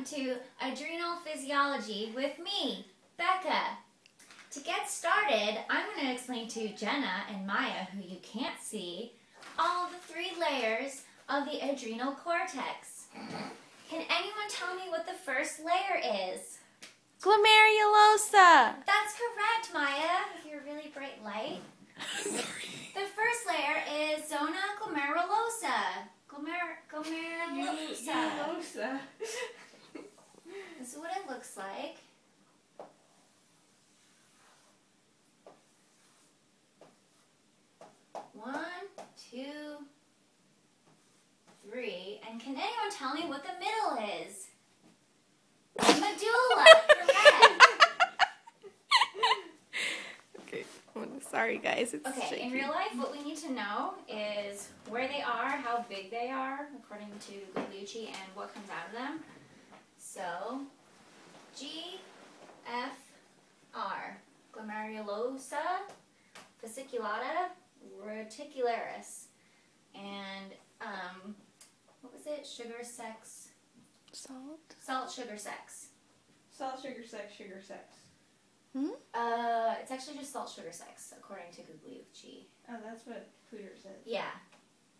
to Adrenal Physiology with me, Becca. To get started, I'm going to explain to Jenna and Maya, who you can't see, all the 3 layers of the adrenal cortex. Can anyone tell me what the first layer is? Glomerulosa. That's correct, Maya, with your really bright light. The first layer is zona glomerulosa. Glomerulosa. This is what it looks like. One, 2, 3. And can anyone tell me what the middle is? Medulla. Correct. Okay. Sorry, guys. It's Okay, shaky. in real life, what we need to know is where they are, how big they are, according to Guglielmucci, and what comes out of them. So, G, F, R. Glomerulosa, fasciculata, reticularis. And, what was it? Sugar, sex? Salt? Salt, sugar, sex. Salt, sugar, sex, sugar, sex. Hmm? It's actually just salt, sugar, sex, according to Guglielmucci. Oh, that's what Clear said. Yeah.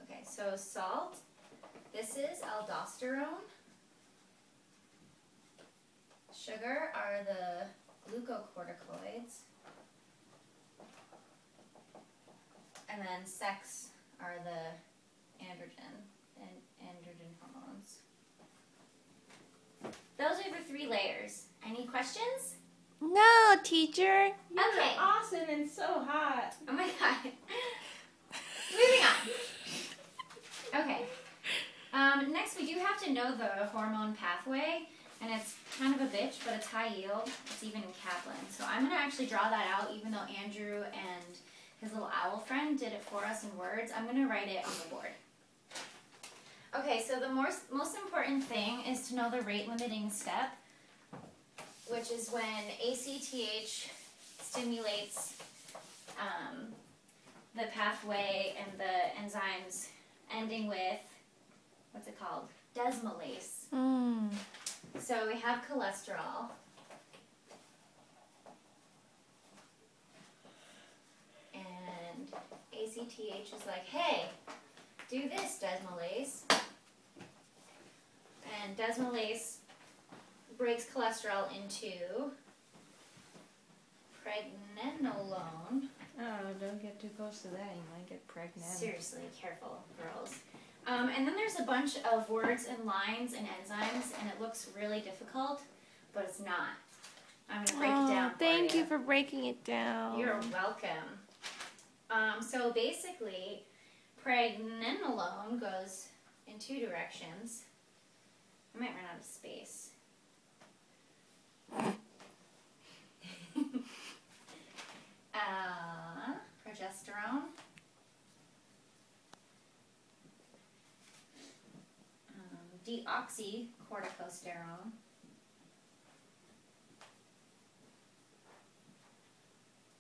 Okay, so salt. This is aldosterone. Sugar are the glucocorticoids. And then sex are the androgen hormones. Those are the 3 layers. Any questions? No, teacher. You're Okay. awesome and so hot. Oh my god. Moving on. Okay. Next, we do have to know the hormone pathway, and it's kind of a bitch, but it's high yield. It's even in Kaplan. So I'm going to actually draw that out, even though Andrew and his little owl friend did it for us in words. I'm going to write it on the board. Okay, so the most important thing is to know the rate-limiting step, which is when ACTH stimulates the pathway and the enzymes ending with, what's it called? Desmolase. Mm. So we have cholesterol. And ACTH is like, hey, do this, desmolase. And desmolase breaks cholesterol into pregnenolone. Oh, don't get too close to that. You might get pregnant. Seriously, careful, girls. And then there's a bunch of words and lines and enzymes, and it looks really difficult, but it's not. I'm going to break it down for Thank you for breaking it down. You're welcome. So basically, pregnenolone goes in 2 directions. I might run out of space. Progesterone. Deoxycorticosterone.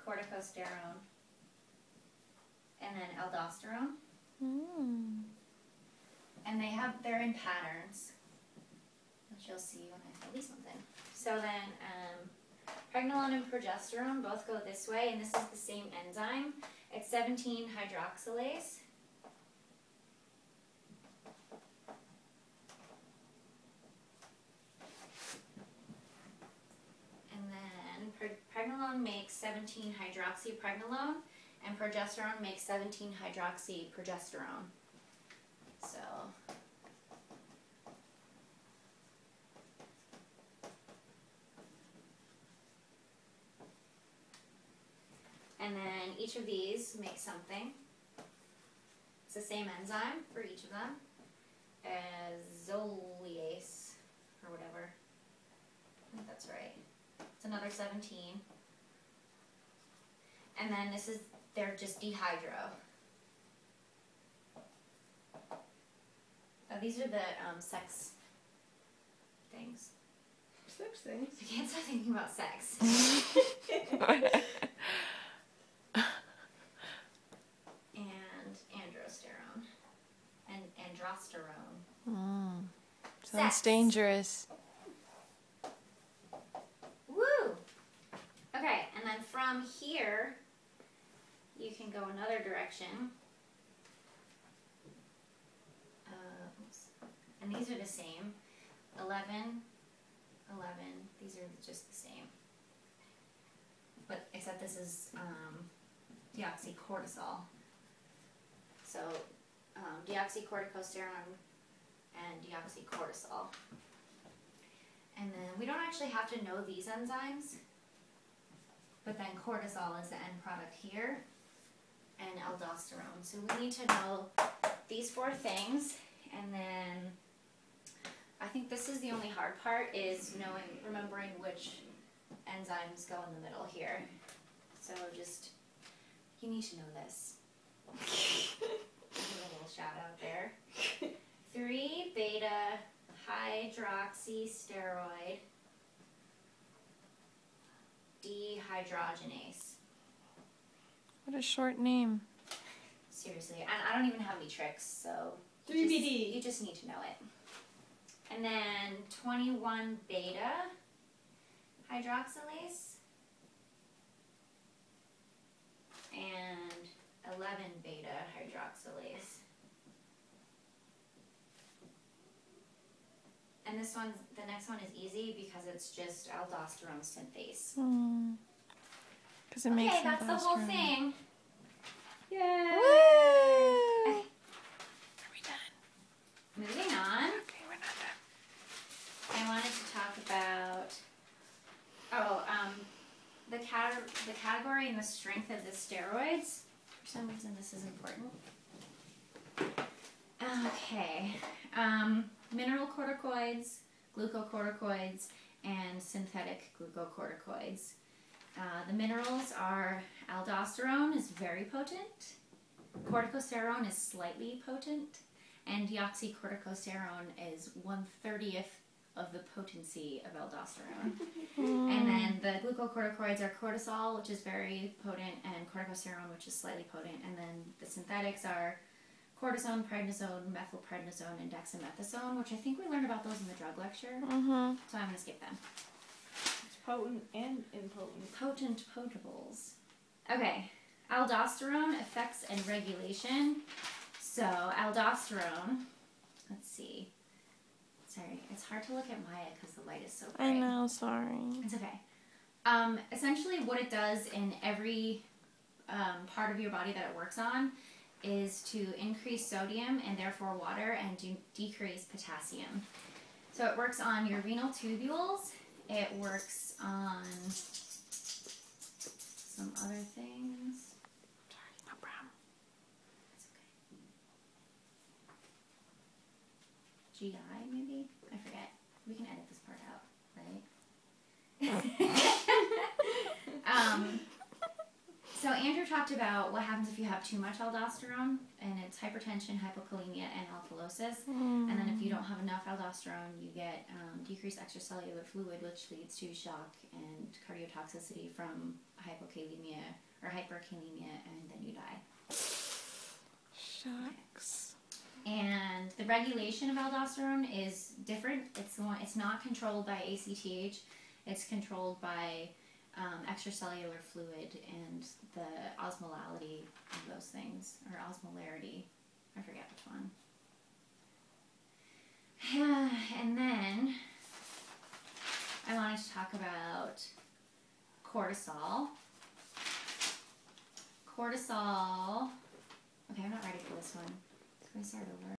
Corticosterone. And then aldosterone. Mm. And they're in patterns, which you'll see when I release something. So then, pregnenolone and progesterone both go this way, and this is the same enzyme. It's 17-hydroxylase. And then pregnenolone makes 17-hydroxypregnenolone, and progesterone makes 17-hydroxyprogesterone. So, and then each of these makes something. It's the same enzyme for each of them. Zoliase, or whatever. I think that's right. It's another 17. And then they're just dehydro. These are the sex things. Sex things. I can't stop thinking about sex. And androsterone. And androsterone. Sounds dangerous. then from here, you can go another direction. Oops. And these are the same. 11, 11. These are just the same. But except this is deoxycortisol. So deoxycorticosterone and deoxycortisol. And then we don't actually have to know these enzymes, but then cortisol is the end product here, and aldosterone. So we need to know these 4 things, and then I think this is the only hard part, is remembering which enzymes go in the middle here. So just, you need to know this. Give a little shout out there. 3-beta hydroxysteroid dehydrogenase. What a short name. Seriously, and I don't even have any tricks, so 3BD. you just need to know it. And then 21-beta hydroxylase and 11-beta hydroxylase. And the next one is easy because it's just aldosterone synthase. Because it makes okay, that's the whole thing. Yay! Woo! Okay. Are we done? Moving on. Okay, we're not done. I wanted to talk about the category and the strength of the steroids. For some reason, this is important. Okay, mineralocorticoids, glucocorticoids, and synthetic glucocorticoids. The minerals are aldosterone is very potent, corticosterone is slightly potent, and deoxycorticosterone is 1/30th of the potency of aldosterone. And then the glucocorticoids are cortisol, which is very potent, and corticosterone, which is slightly potent. And then the synthetics are cortisone, prednisone, methylprednisone, and dexamethasone, which I think we learned about those in the drug lecture. So I'm going to skip them. It's potent and impotent. Potent potables. Okay, aldosterone effects and regulation. So alopecia, let's see. Sorry, it's hard to look at Maya because the light is so bright. I know, sorry. It's okay. Essentially what it does in every part of your body that it works on is to increase sodium and therefore water and decrease potassium. So it works on your renal tubules. It works on some other things. Sorry, no problem. It's okay. GI maybe? I forget. We can edit this part out, right? So Andrew talked about what happens if you have too much aldosterone, and it's hypertension, hypokalemia, and alkalosis. And then if you don't have enough aldosterone, you get decreased extracellular fluid, which leads to shock and cardiotoxicity from hypokalemia or hyperkalemia, and then you die. Shucks. And the regulation of aldosterone is different. It's not controlled by ACTH. It's controlled by extracellular fluid and the osmolality of those things, or osmolarity. I forget which one. And then I wanted to talk about cortisol. Cortisol. Okay, I'm not ready for this one. Can we start over?